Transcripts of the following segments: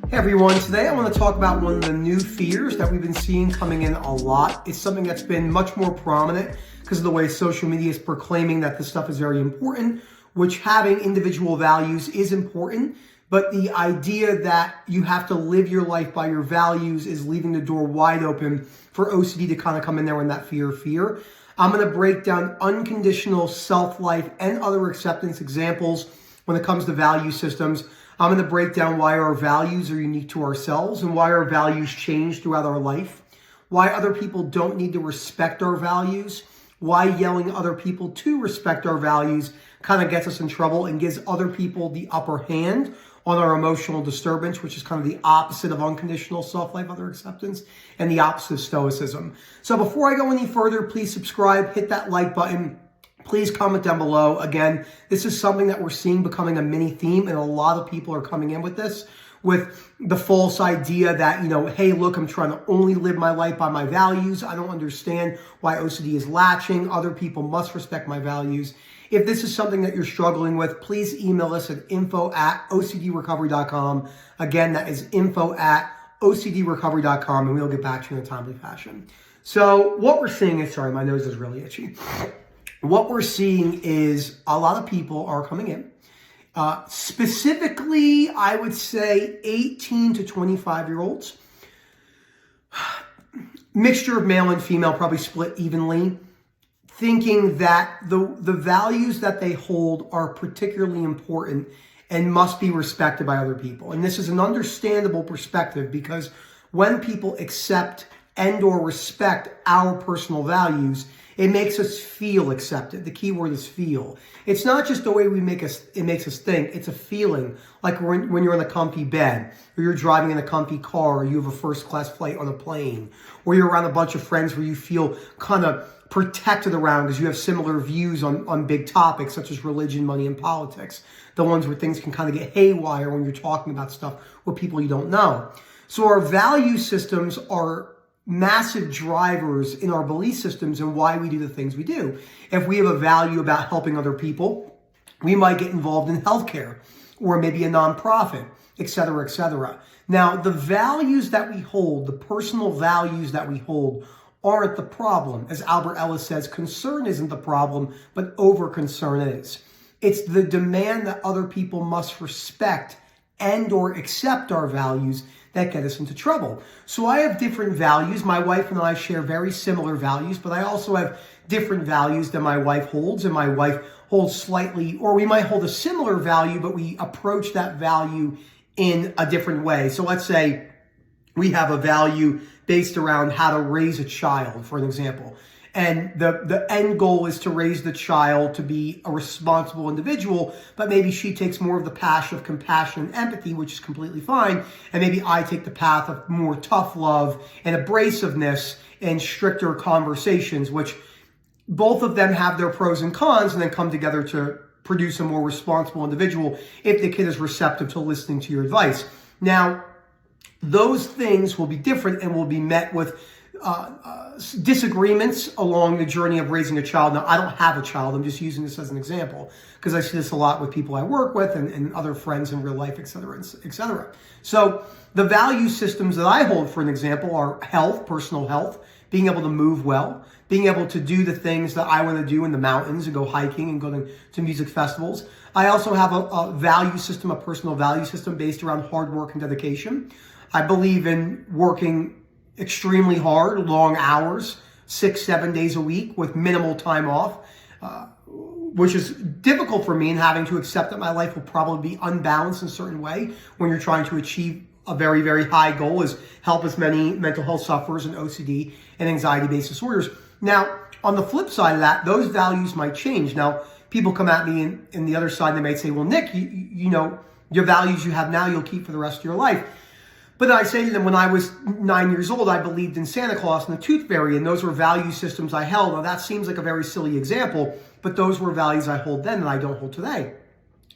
Hey everyone, today I want to talk about one of the new fears that we've been seeing coming in a lot. It's something that's been much more prominent because of the way social media is proclaiming that this stuff is very important, which having individual values is important, but the idea that you have to live your life by your values is leaving the door wide open for OCD to kind of come in there in that fear. I'm going to break down unconditional self-life and other acceptance examples when it comes to value systems. I'm going to break down why our values are unique to ourselves and why our values change throughout our life, why other people don't need to respect our values, why yelling at other people to respect our values kind of gets us in trouble and gives other people the upper hand on our emotional disturbance, which is kind of the opposite of unconditional self-life, other acceptance, and the opposite of stoicism. So before I go any further, please subscribe, hit that like button. Please comment down below. Again, this is something that we're seeing becoming a mini theme, and a lot of people are coming in with this, with the false idea that, hey, look, I'm trying to only live my life by my values. I don't understand why OCD is latching. Other people must respect my values. If this is something that you're struggling with, please email us at info@ocdrecovery.com. Again, that is info@ocdrecovery.com, and we'll get back to you in a timely fashion. So what we're seeing is, sorry, my nose is really itchy. What we're seeing is a lot of people are coming in. Specifically, I would say 18 to 25-year-olds. Mixture of male and female, probably split evenly, thinking that the values that they hold are particularly important and must be respected by other people. And this is an understandable perspective because when people accept and or respect our personal values, it makes us feel accepted. The key word is feel. It's not just the way it makes us think. It's a feeling, like when you're in a comfy bed, or you're driving in a comfy car, or you have a first-class flight on a plane, or you're around a bunch of friends where you feel kind of protected around because you have similar views on big topics such as religion, money, and politics. The ones where things can kind of get haywire when you're talking about stuff with people you don't know. So our value systems are massive drivers in our belief systems and why we do the things we do. If we have a value about helping other people, we might get involved in healthcare or maybe a nonprofit, et cetera, et cetera. Now, the values that we hold, the personal values that we hold, aren't the problem. As Albert Ellis says, concern isn't the problem, but over-concern is. It's the demand that other people must respect and or accept our values that get us into trouble. So I have different values. My wife and I share very similar values, but I also have different values that my wife holds, and my wife holds slightly, or we might hold a similar value, but we approach that value in a different way. So let's say we have a value based around how to raise a child, for an example. And the end goal is to raise the child to be a responsible individual, but maybe she takes more of the path of compassion and empathy, which is completely fine. And maybe I take the path of more tough love and abrasiveness and stricter conversations, which both of them have their pros and cons and then come together to produce a more responsible individual if the kid is receptive to listening to your advice. Now, those things will be different and will be met with disagreements along the journey of raising a child. Now, I don't have a child. I'm just using this as an example because I see this a lot with people I work with and other friends in real life, et cetera, et cetera. So the value systems that I hold, for an example, are health, personal health, being able to move well, being able to do the things that I want to do in the mountains and go hiking and go to music festivals. I also have a value system, a personal value system based around hard work and dedication. I believe in working extremely hard, long hours, 6-7 days a week with minimal time off, which is difficult for me, and having to accept that my life will probably be unbalanced in a certain way when you're trying to achieve a very, very high goal, is help as many mental health sufferers and OCD and anxiety-based disorders. Now, on the flip side of that, those values might change. Now, people come at me in the other side, and they might say, well, Nick, you know, your values you have now, you'll keep for the rest of your life. But I say to them, when I was 9 years old, I believed in Santa Claus and the Tooth Fairy, and those were value systems I held. Now, that seems like a very silly example, but those were values I hold then that I don't hold today.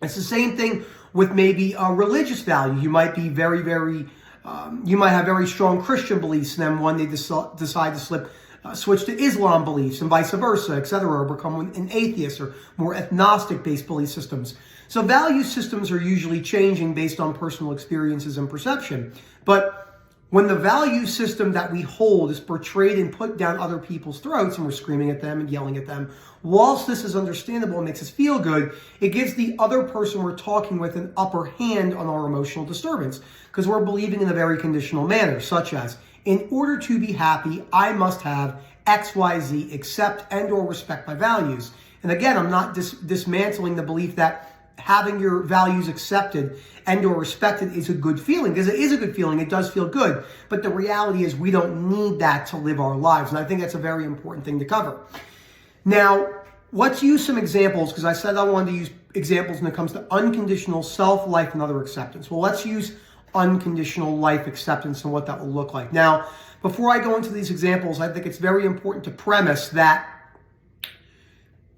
It's the same thing with maybe a religious value. You might be you might have very strong Christian beliefs, and then one day decide to slip switch to Islam beliefs and vice versa, etc., or become an atheist or more agnostic-based belief systems. So value systems are usually changing based on personal experiences and perception. But when the value system that we hold is portrayed and put down other people's throats and we're screaming at them and yelling at them, whilst this is understandable and makes us feel good, it gives the other person we're talking with an upper hand on our emotional disturbance because we're believing in a very conditional manner, such as, in order to be happy, I must have X, Y, Z, accept and or respect my values. And again, I'm not dismantling the belief that having your values accepted and or respected is a good feeling, because it is a good feeling. It does feel good. But the reality is we don't need that to live our lives. And I think that's a very important thing to cover. Now, let's use some examples, because I said I wanted to use examples when it comes to unconditional self, life, and other acceptance. Well, let's use unconditional life acceptance and what that will look like. Now, before I go into these examples, I think it's very important to premise that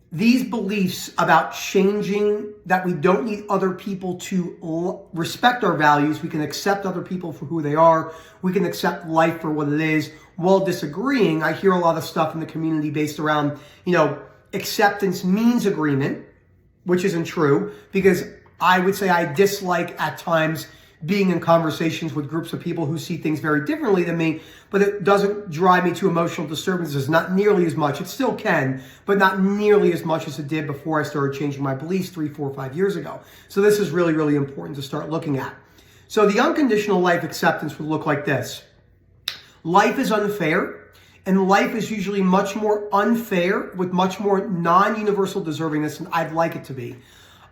these beliefs about changing, that we don't need other people to respect our values, we can accept other people for who they are, we can accept life for what it is, while disagreeing. I hear a lot of stuff in the community based around, acceptance means agreement, which isn't true, because I would say I dislike at times being in conversations with groups of people who see things very differently than me, but it doesn't drive me to emotional disturbances, not nearly as much. It still can, but not nearly as much as it did before I started changing my beliefs 3, 4, 5 years ago. So this is really, really important to start looking at. So the unconditional life acceptance would look like this. Life is unfair, and life is usually much more unfair with much more non-universal deservingness than I'd like it to be.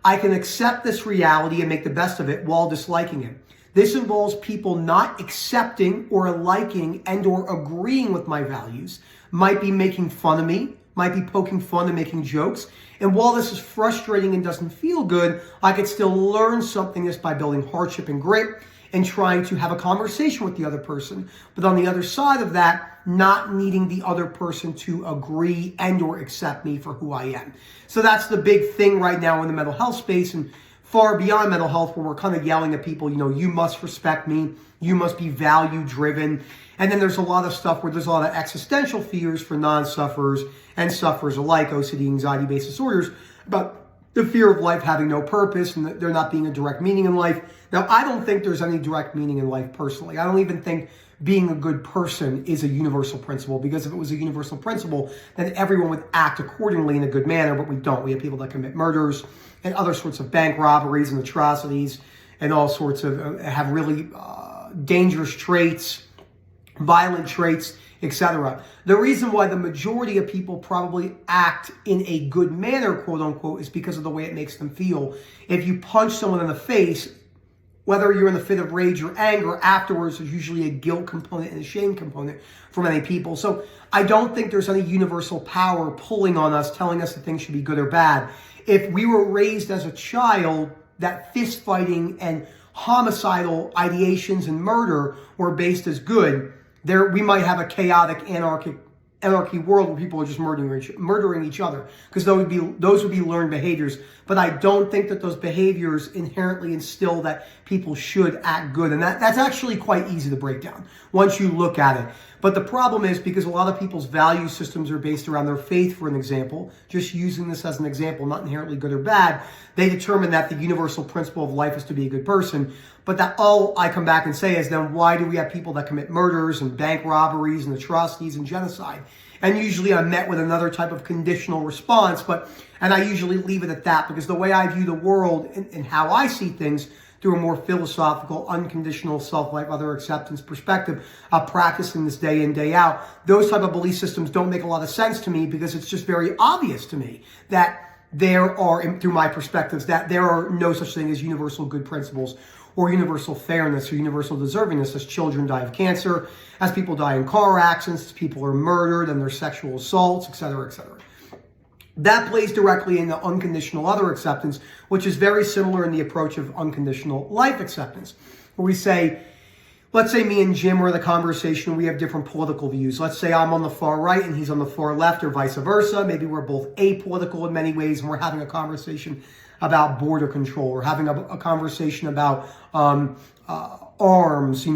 I can accept this reality and make the best of it while disliking it. This involves people not accepting or liking and or agreeing with my values, might be making fun of me, might be poking fun and making jokes. And while this is frustrating and doesn't feel good, I could still learn something just by building hardship and grit and trying to have a conversation with the other person. But on the other side of that, not needing the other person to agree and or accept me for who I am. So that's the big thing right now in the mental health space, and far beyond mental health, where we're kind of yelling at people, you must respect me, you must be value driven. And then there's a lot of stuff where there's a lot of existential fears for non-sufferers and sufferers alike, OCD, anxiety-based disorders, about the fear of life having no purpose and there not being a direct meaning in life. Now, I don't think there's any direct meaning in life personally. I don't even think being a good person is a universal principle, because if it was a universal principle, then everyone would act accordingly in a good manner, but we don't. We have people that commit murders and other sorts of bank robberies and atrocities and all sorts of, have really dangerous traits, violent traits, etc. The reason why the majority of people probably act in a good manner, quote unquote, is because of the way it makes them feel. If you punch someone in the face, whether you're in a fit of rage or anger, afterwards there's usually a guilt component and a shame component for many people. So I don't think there's any universal power pulling on us, telling us that things should be good or bad. If we were raised as a child that fist fighting and homicidal ideations and murder were based as good, we might have a chaotic, anarchy world where people are just murdering each other, because those would be learned behaviors. But I don't think that those behaviors inherently instill that people should act good. And that's actually quite easy to break down once you look at it. But the problem is, because a lot of people's value systems are based around their faith, for an example, just using this as an example, not inherently good or bad, they determine that the universal principle of life is to be a good person. But that all I come back and say is, then why do we have people that commit murders and bank robberies and atrocities and genocide? And usually I'm met with another type of conditional response, and I usually leave it at that, because the way I view the world and how I see things through a more philosophical, unconditional self-life, other acceptance perspective, practicing this day in, day out, those type of belief systems don't make a lot of sense to me, because it's just very obvious to me that there are, through my perspectives, that there are no such thing as universal good principles or universal fairness or universal deservingness, as children die of cancer, as people die in car accidents, as people are murdered and their sexual assaults, etc., etc. That plays directly into unconditional other acceptance, which is very similar in the approach of unconditional life acceptance, where we say, let's say me and Jim are in a conversation and we have different political views. Let's say I'm on the far right and he's on the far left, or vice versa. Maybe we're both apolitical in many ways, and we're having a conversation about border control, or having a conversation about arms,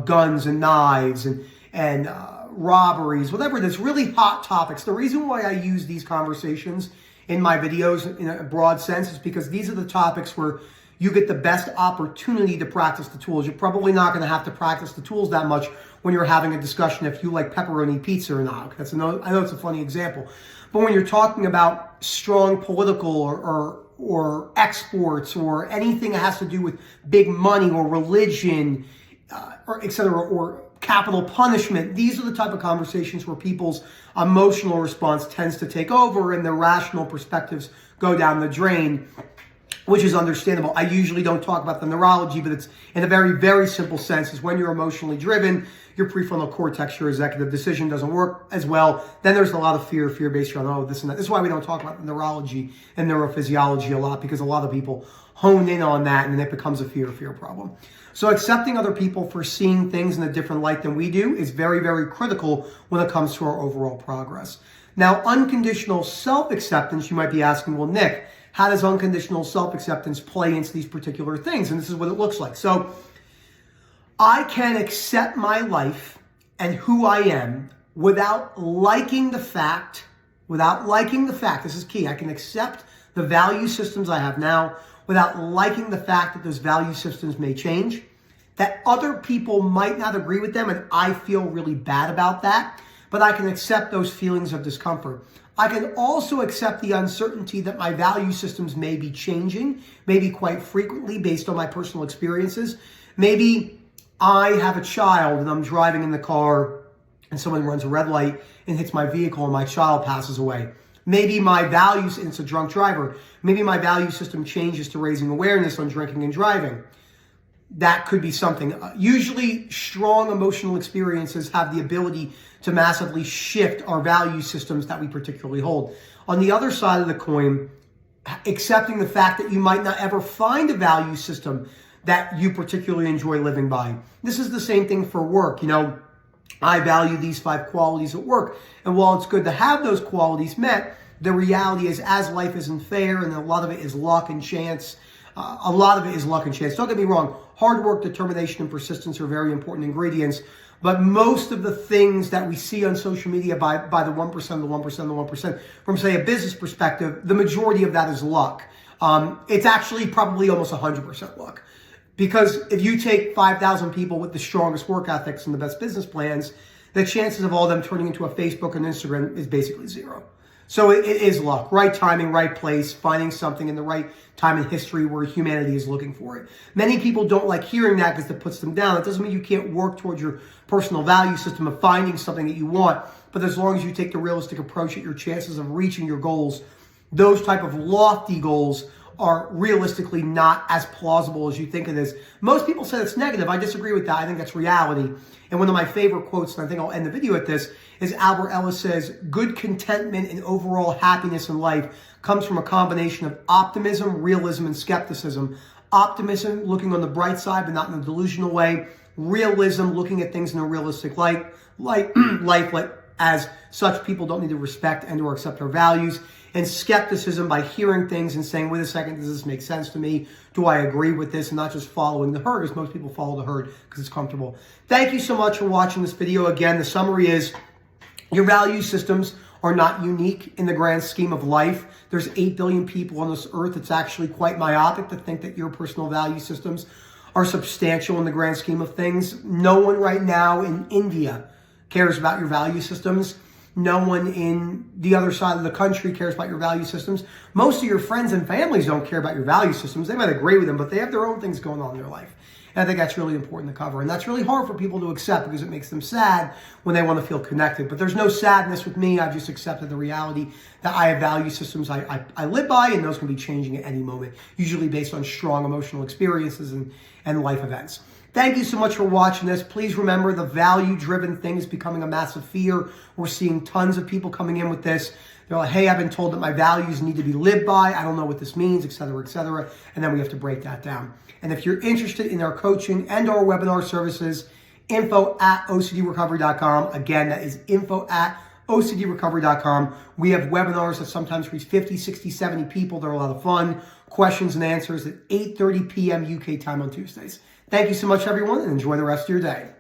guns and knives, and robberies, whatever it is, really hot topics. The reason why I use these conversations in my videos in a broad sense is because these are the topics where you get the best opportunity to practice the tools. You're probably not going to have to practice the tools that much when you're having a discussion if you like pepperoni pizza or not. I know it's a funny example. But when you're talking about strong political or exports or anything that has to do with big money or religion, or et cetera, or capital punishment, these are the type of conversations where people's emotional response tends to take over and their rational perspectives go down the drain, which is understandable. I usually don't talk about the neurology, but it's in a very, very simple sense is when you're emotionally driven, your prefrontal cortex, your executive decision doesn't work as well. Then there's a lot of fear-based around, oh, this and that. This is why we don't talk about the neurology and neurophysiology a lot, because a lot of people hone in on that and then it becomes a fear problem. So accepting other people for seeing things in a different light than we do is very, very critical when it comes to our overall progress. Now, unconditional self-acceptance, you might be asking, well, Nick, how does unconditional self-acceptance play into these particular things? And this is what it looks like. So I can accept my life and who I am without liking the fact, this is key. I can accept the value systems I have now without liking the fact that those value systems may change, that other people might not agree with them, and I feel really bad about that, but I can accept those feelings of discomfort. I can also accept the uncertainty that my value systems may be changing, maybe quite frequently based on my personal experiences. Maybe I have a child and I'm driving in the car and someone runs a red light and hits my vehicle and my child passes away. Maybe my values, and it's a drunk driver, maybe my value system changes to raising awareness on drinking and driving. That could be something. Usually strong emotional experiences have the ability to massively shift our value systems that we particularly hold. On the other side of the coin, accepting the fact that you might not ever find a value system that you particularly enjoy living by. This is the same thing for work. You know, I value these 5 qualities at work. And while it's good to have those qualities met, the reality is as life isn't fair and a lot of it is luck and chance, Don't get me wrong. Hard work, determination, and persistence are very important ingredients. But most of the things that we see on social media by the 1%, the 1%, the 1%, from say a business perspective, the majority of that is luck. It's actually probably almost 100% luck. Because if you take 5,000 people with the strongest work ethics and the best business plans, the chances of all them turning into a Facebook and Instagram is basically zero. So it is luck, right timing, right place, finding something in the right time in history where humanity is looking for it. Many people don't like hearing that because it puts them down. It doesn't mean you can't work towards your personal value system of finding something that you want, but as long as you take the realistic approach at your chances of reaching your goals, those type of lofty goals are realistically not as plausible as you think it is. Most people say it's negative. I disagree with that. I think that's reality. And one of my favorite quotes, and I think I'll end the video with this, is Albert Ellis says, good contentment and overall happiness in life comes from a combination of optimism, realism, and skepticism. Optimism, looking on the bright side, but not in a delusional way. Realism, looking at things in a realistic light. As such, people don't need to respect and or accept our values. And skepticism by hearing things and saying, wait a second, does this make sense to me? Do I agree with this? And not just following the herd, as most people follow the herd because it's comfortable. Thank you so much for watching this video. Again, the summary is your value systems are not unique in the grand scheme of life. There's 8 billion people on this earth. It's actually quite myopic to think that your personal value systems are substantial in the grand scheme of things. No one right now in India cares about your value systems. No one in the other side of the country cares about your value systems. Most of your friends and families don't care about your value systems. They might agree with them, but they have their own things going on in their life. And I think that's really important to cover. And that's really hard for people to accept because it makes them sad when they want to feel connected. But there's no sadness with me. I've just accepted the reality that I have value systems I live by, and those can be changing at any moment, usually based on strong emotional experiences and life events. Thank you so much for watching this. Please remember the value-driven thing is becoming a massive fear. We're seeing tons of people coming in with this. They're like, hey, I've been told that my values need to be lived by. I don't know what this means, et cetera, et cetera. And then we have to break that down. And if you're interested in our coaching and our webinar services, info@ocdrecovery.com. Again, that is info@ocdrecovery.com. We have webinars that sometimes reach 50, 60, 70 people. They're a lot of fun. Questions and answers at 8:30 p.m. UK time on Tuesdays. Thank you so much, everyone, and enjoy the rest of your day.